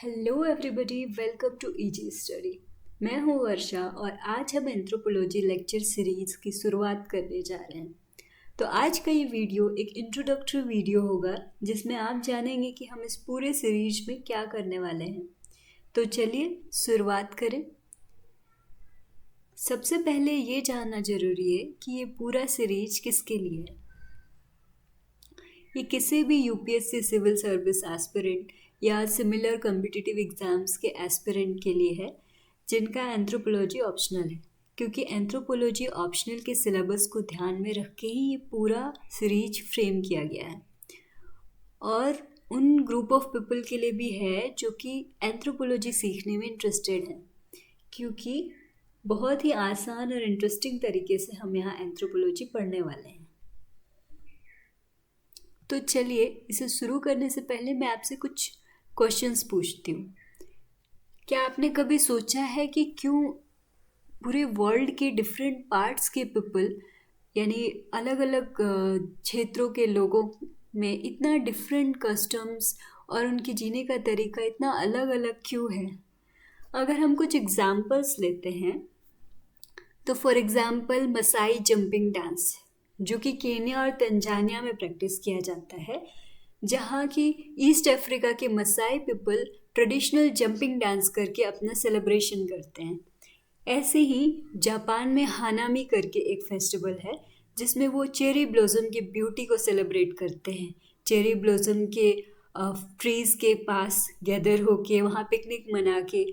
Hello everybody, welcome to easy study. मैं हूँ वर्षा और आज हम एंथ्रोपोलॉजी लेक्चर सीरीज की शुरुआत करने जा रहे हैं। तो आज का ये वीडियो एक इंट्रोडक्टरी वीडियो होगा जिसमें आप जानेंगे कि हम इस पूरे सीरीज में क्या करने वाले हैं। तो चलिए शुरुआत करें। सबसे पहले ये जानना जरूरी है कि ये पूरा सीरीज किसके लिए है। ये किसी भी यूपीएससी सिविल सर्विस एस्पिरेंट या सिमिलर कॉम्पिटिटिव एग्जाम्स के एस्पिरेंट के लिए है जिनका एंथ्रोपोलॉजी ऑप्शनल है, क्योंकि एंथ्रोपोलॉजी ऑप्शनल के सिलेबस को ध्यान में रख के ही ये पूरा सीरीज फ्रेम किया गया है। और उन ग्रुप ऑफ पीपल के लिए भी है जो कि एंथ्रोपोलॉजी सीखने में इंटरेस्टेड हैं, क्योंकि बहुत ही आसान और इंटरेस्टिंग तरीके से हम यहाँ एंथ्रोपोलॉजी पढ़ने वाले हैं। तो चलिए इसे शुरू करने से पहले मैं आपसे कुछ क्वेश्चंस पूछती हूँ। क्या आपने कभी सोचा है कि क्यों पूरे वर्ल्ड के डिफरेंट पार्ट्स के पीपल यानी अलग अलग क्षेत्रों के लोगों में इतना डिफरेंट कस्टम्स और उनके जीने का तरीका इतना अलग अलग क्यों है? अगर हम कुछ एग्जाम्पल्स लेते हैं तो for example Masai jumping dance, जो कि केन्या और तंजानिया में प्रैक्टिस किया जाता है, जहाँ की ईस्ट अफ्रीका के Masai people traditional jumping dance करके अपना सेलिब्रेशन करते हैं। ऐसे ही जापान में हानामी करके एक फेस्टिवल है जिसमें वो चेरी ब्लॉसम की ब्यूटी को सेलिब्रेट करते हैं। चेरी ब्लॉसम के ट्रीज़ के पास गैदर होके वहाँ पिकनिक मना के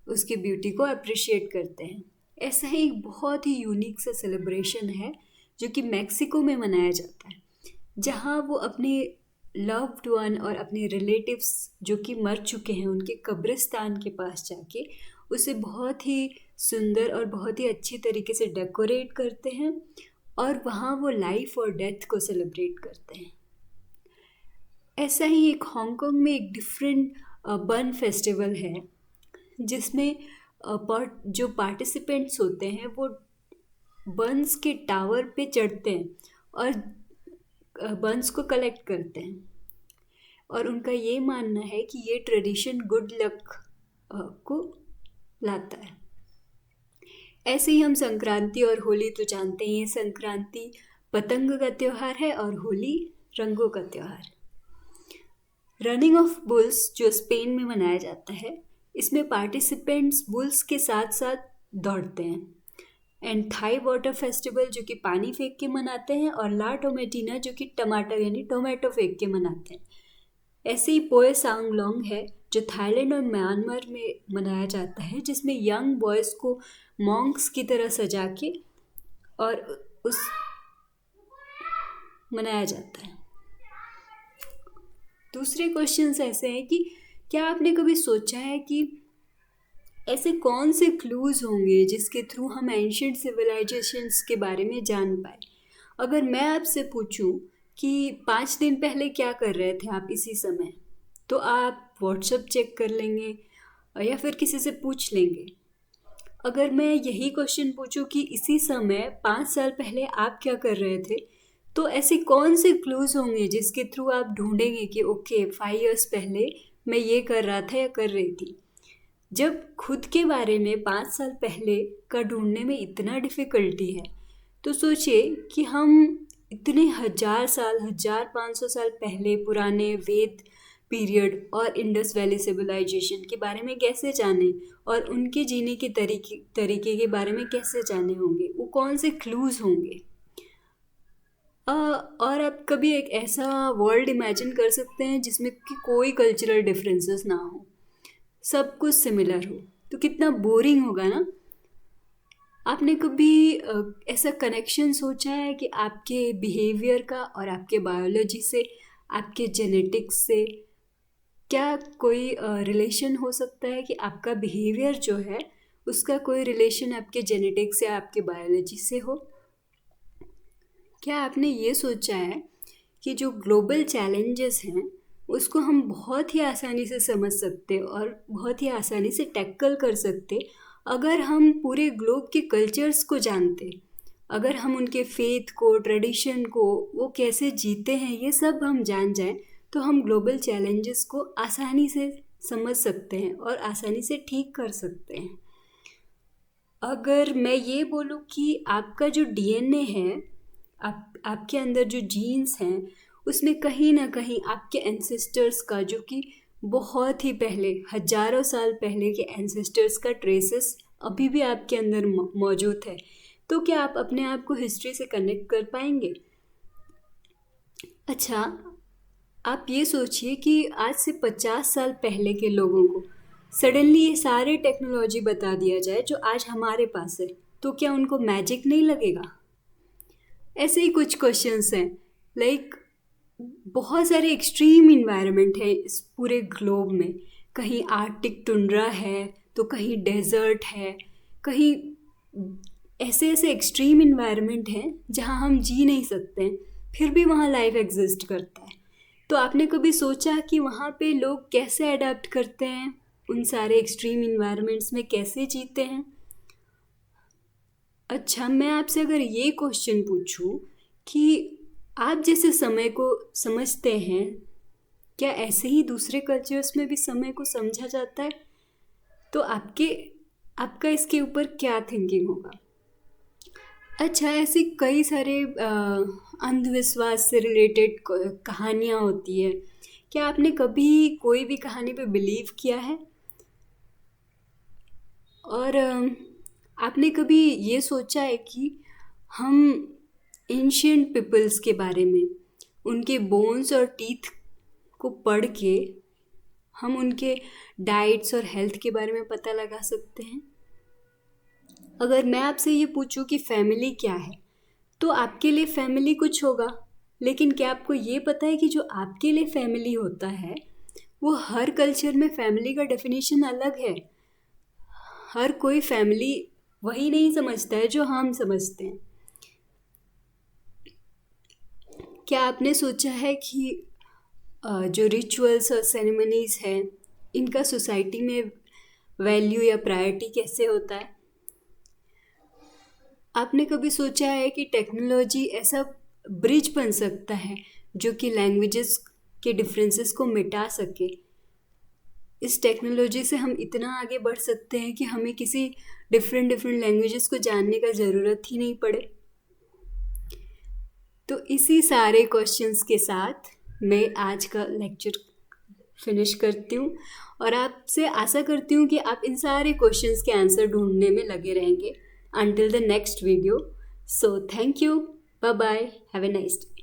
उसकी ब्यूटी को अप्रिशिएट करते हैं। ऐसा ही एक बहुत ही यूनिक सा सेलिब्रेशन है जो कि मैक्सिको में मनाया जाता है, जहाँ वो अपने लव्ड वन और अपने रिलेटिव्स जो कि मर चुके हैं उनके कब्रिस्तान के पास जाके उसे बहुत ही सुंदर और बहुत ही अच्छी तरीके से डेकोरेट करते हैं और वहाँ वो लाइफ और डेथ को सेलिब्रेट करते हैं। ऐसा ही एक हांगकांग में एक डिफरेंट बन फेस्टिवल है जिसमें जो पार्टिसिपेंट्स होते हैं वो बन्स के टावर पे चढ़ते हैं और बन्स को कलेक्ट करते हैं, और उनका ये मानना है कि ये ट्रेडिशन गुड लक को लाता है। ऐसे ही हम संक्रांति और होली तो जानते ही हैं। संक्रांति पतंग का त्यौहार है और होली रंगों का त्यौहार। रनिंग ऑफ बुल्स जो स्पेन में मनाया जाता है, इसमें पार्टिसिपेंट्स बुल्स के साथ साथ दौड़ते हैं। एंड थाई वाटर फेस्टिवल जो कि पानी फेंक के मनाते हैं, और ला टोमेटिना जो कि टमाटर यानी टोमेटो फेंक के मनाते हैं। ऐसे ही पोए सांगलोंग है जो थाईलैंड और म्यांमार में मनाया जाता है, जिसमें यंग बॉयज़ को मॉन्क्स की तरह सजा के और उस मनाया जाता है। दूसरे क्वेश्चंस ऐसे हैं कि क्या आपने कभी सोचा है कि ऐसे कौन से क्लूज होंगे जिसके थ्रू हम एंशिएंट सिविलाइजेशंस के बारे में जान पाए? अगर मैं आपसे पूछूं कि 5 दिन पहले क्या कर रहे थे आप इसी समय, तो आप व्हाट्सएप चेक कर लेंगे या फिर किसी से पूछ लेंगे। अगर मैं यही क्वेश्चन पूछूं कि इसी समय 5 साल पहले आप क्या कर रहे थे, तो ऐसे कौन से क्लूज होंगे जिसके थ्रू आप ढूंढेंगे कि ओके 5 इयर्स पहले मैं ये कर रहा था या कर रही थी। जब खुद के बारे में 5 साल पहले का ढूंढने में इतना डिफ़िकल्टी है, तो सोचिए कि हम इतने 1000 साल 1500 साल पहले पुराने वेद पीरियड और इंडस वैली सिविलाइजेशन के बारे में कैसे जाने और उनके जीने के तरीके के बारे में कैसे जाने होंगे। वो कौन से क्लूज़ होंगे। और आप कभी एक ऐसा वर्ल्ड इमेजिन कर सकते हैं जिसमें कि कोई कल्चरल डिफरेंसेस ना हो, सब कुछ सिमिलर हो, तो कितना बोरिंग होगा ना। आपने कभी ऐसा कनेक्शन सोचा है कि आपके बिहेवियर का और आपके बायोलॉजी से, आपके जेनेटिक्स से क्या कोई रिलेशन हो सकता है कि आपका बिहेवियर जो है उसका कोई रिलेशन आपके जेनेटिक्स या आपके बायोलॉजी से हो? क्या आपने ये सोचा है कि जो ग्लोबल चैलेंजेस हैं उसको हम बहुत ही आसानी से समझ सकते और बहुत ही आसानी से टैकल कर सकते अगर हम पूरे ग्लोब के कल्चर्स को जानते, अगर हम उनके फेथ को, ट्रेडिशन को, वो कैसे जीते हैं, ये सब हम जान जाएं, तो हम ग्लोबल चैलेंजेस को आसानी से समझ सकते हैं और आसानी से ठीक कर सकते हैं। अगर मैं ये बोलूँ कि आपका जो डीएनए है, आपके अंदर जो जीन्स हैं, उसमें कहीं ना कहीं आपके एंसेस्टर्स का, जो कि बहुत ही पहले, हजारों साल पहले के एंसेस्टर्स का ट्रेसेस अभी भी आपके अंदर मौजूद है। तो क्या आप अपने आप को हिस्ट्री से कनेक्ट कर पाएंगे? अच्छा, आप ये सोचिए कि आज से 50 साल पहले के लोगों को सडनली ये सारे टेक्नोलॉजी बता दिया जाए जो आज हमारे पास है, तो क्या उनको मैजिक नहीं लगेगा? ऐसे ही कुछ क्वेश्चंस हैं। लाइक बहुत सारे एक्सट्रीम इन्वायरमेंट है इस पूरे ग्लोब में। कहीं आर्टिक टुंड्रा है, तो कहीं डेजर्ट है, कहीं ऐसे ऐसे एक्सट्रीम इन्वायरमेंट हैं जहाँ हम जी नहीं सकते हैं, फिर भी वहाँ लाइफ एग्जिस्ट करता है। तो आपने कभी सोचा कि वहाँ पे लोग कैसे अडेप्ट करते हैं, उन सारे एक्सट्रीम इन्वायरमेंट्स में कैसे जीते हैं? अच्छा, मैं आपसे अगर ये क्वेश्चन पूछूं कि आप जैसे समय को समझते हैं, क्या ऐसे ही दूसरे कल्चर्स में भी समय को समझा जाता है? तो आपका इसके ऊपर क्या थिंकिंग होगा? अच्छा, ऐसी कई सारे अंधविश्वास से रिलेटेड कहानियाँ होती है। क्या आपने कभी कोई भी कहानी पे बिलीव किया है? और आपने कभी ये सोचा है कि हम एंशियंट पीपल्स के बारे में, उनके बोन्स और टीथ को पढ़ के हम उनके डाइट्स और हेल्थ के बारे में पता लगा सकते हैं? अगर मैं आपसे ये पूछूं कि फैमिली क्या है, तो आपके लिए फैमिली कुछ होगा, लेकिन क्या आपको ये पता है कि जो आपके लिए फैमिली होता है, वो हर कल्चर में फैमिली का डेफिनेशन अलग है। हर कोई फैमिली वही नहीं समझता है जो हम समझते हैं। क्या आपने सोचा है कि जो रिचुअल्स और सेरेमनीज हैं, इनका सोसाइटी में वैल्यू या प्रायोरिटी कैसे होता है? आपने कभी सोचा है कि टेक्नोलॉजी ऐसा ब्रिज बन सकता है जो कि लैंग्वेजेस के डिफरेंसेस को मिटा सके? इस टेक्नोलॉजी से हम इतना आगे बढ़ सकते हैं कि हमें किसी डिफरेंट लैंग्वेजेस को जानने का ज़रूरत ही नहीं पड़े। तो इसी सारे क्वेश्चंस के साथ मैं आज का लेक्चर फिनिश करती हूँ और आपसे आशा करती हूँ कि आप इन सारे क्वेश्चंस के आंसर ढूंढने में लगे रहेंगे until the next video. So thank you. Bye bye. Have a nice day.